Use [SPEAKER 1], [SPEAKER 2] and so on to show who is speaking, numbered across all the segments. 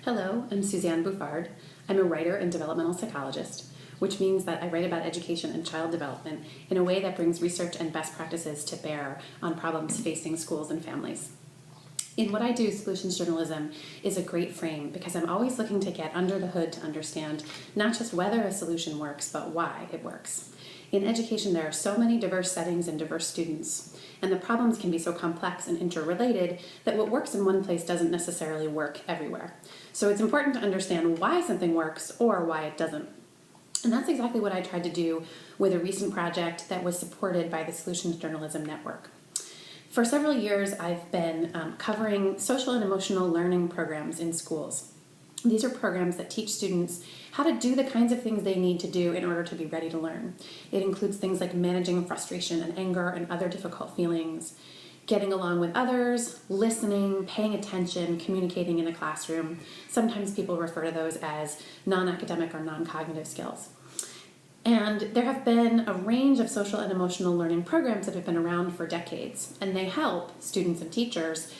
[SPEAKER 1] Hello, I'm Suzanne Bouffard. I'm a writer and developmental psychologist, which means that I write about education and child development in a way that brings research and best practices to bear on problems facing schools and families. In what I do, solutions journalism is a great frame because I'm always looking to get under the hood to understand not just whether a solution works, but why it works. In education, there are so many diverse settings and diverse students, and the problems can be so complex and interrelated that what works in one place doesn't necessarily work everywhere. So it's important to understand why something works or why it doesn't. And that's exactly what I tried to do with a recent project that was supported by the Solutions Journalism Network. For several years, I've been covering social and emotional learning programs in schools. These are programs that teach students how to do the kinds of things they need to do in order to be ready to learn. It includes things like managing frustration and anger and other difficult feelings, getting along with others, listening, paying attention, communicating in a classroom. Sometimes people refer to those as non-academic or non-cognitive skills. And there have been a range of social and emotional learning programs that have been around for decades, and they help students and teachers.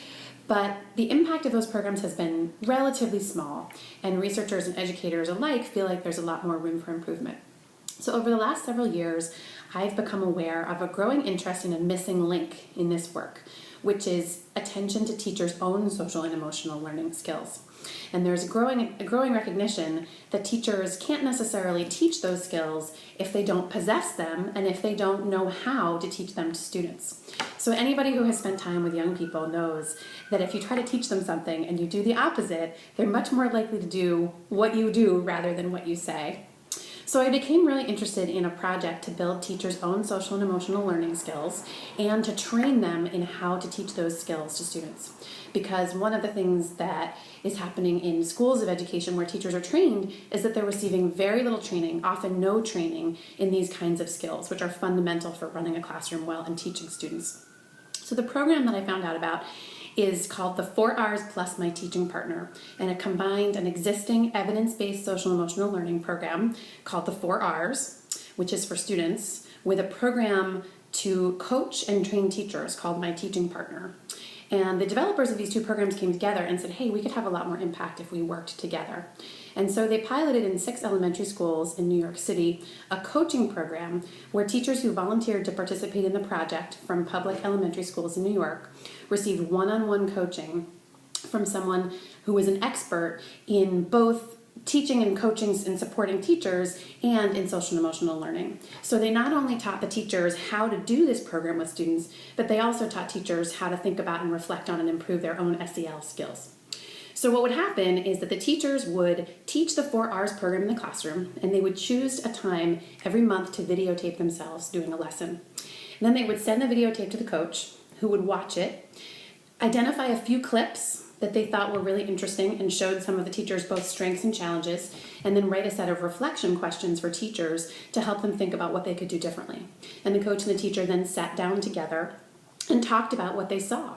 [SPEAKER 1] But the impact of those programs has been relatively small, and researchers and educators alike feel like there's a lot more room for improvement. So over the last several years, I've become aware of a growing interest in a missing link in this work, which is attention to teachers' own social and emotional learning skills. And there's a growing recognition that teachers can't necessarily teach those skills if they don't possess them and if they don't know how to teach them to students. So anybody who has spent time with young people knows that if you try to teach them something and you do the opposite, they're much more likely to do what you do rather than what you say. So I became really interested in a project to build teachers' own social and emotional learning skills and to train them in how to teach those skills to students. Because one of the things that is happening in schools of education where teachers are trained is that they're receiving very little training, often no training, in these kinds of skills, which are fundamental for running a classroom well and teaching students. So the program that I found out about is called the 4 R's Plus My Teaching Partner, and it combined an existing evidence-based social emotional learning program called the 4 R's, which is for students, with a program to coach and train teachers called My Teaching Partner. And the developers of these two programs came together and said, hey, we could have a lot more impact if we worked together. And so they piloted in 6 elementary schools in New York City a coaching program where teachers who volunteered to participate in the project from public elementary schools in New York received one-on-one coaching from someone who was an expert in both teaching and coaching and supporting teachers and in social and emotional learning. So they not only taught the teachers how to do this program with students, but they also taught teachers how to think about and reflect on and improve their own SEL skills. So what would happen is that the teachers would teach the 4 R's program in the classroom, and they would choose a time every month to videotape themselves doing a lesson. And then they would send the videotape to the coach, who would watch it, identify a few clips that they thought were really interesting and showed some of the teachers both strengths and challenges, and then write a set of reflection questions for teachers to help them think about what they could do differently. And the coach and the teacher then sat down together and talked about what they saw.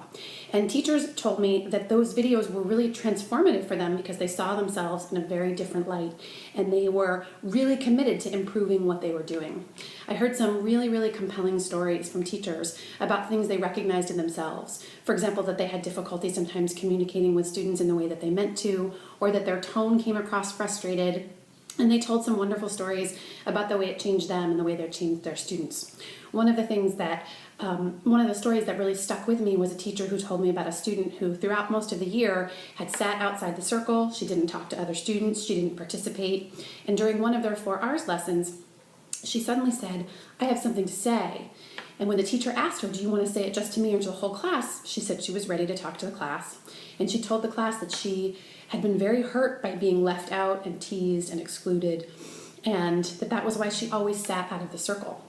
[SPEAKER 1] And teachers told me that those videos were really transformative for them because they saw themselves in a very different light, and they were really committed to improving what they were doing. I heard some really, really compelling stories from teachers about things they recognized in themselves. For example, that they had difficulty sometimes communicating with students in the way that they meant to, or that their tone came across frustrated. And they told some wonderful stories about the way it changed them and the way they changed their students. One of the stories that really stuck with me was a teacher who told me about a student who throughout most of the year had sat outside the circle. She didn't talk to other students. She didn't participate. And during one of their 4 R's lessons, she suddenly said, I have something to say. And when the teacher asked her, do you want to say it just to me or to the whole class? She said she was ready to talk to the class. And she told the class that she had been very hurt by being left out and teased and excluded, and that was why she always sat out of the circle.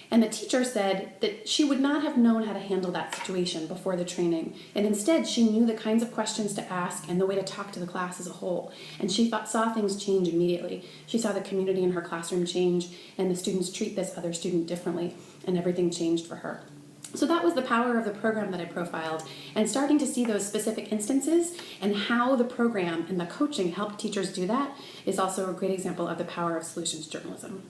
[SPEAKER 1] And the teacher said that she would not have known how to handle that situation before the training, and instead she knew the kinds of questions to ask and the way to talk to the class as a whole. And she saw things change immediately. She saw the community in her classroom change, and the students treat this other student differently, and everything changed for her. So that was the power of the program that I profiled, and starting to see those specific instances and how the program and the coaching helped teachers do that is also a great example of the power of solutions journalism.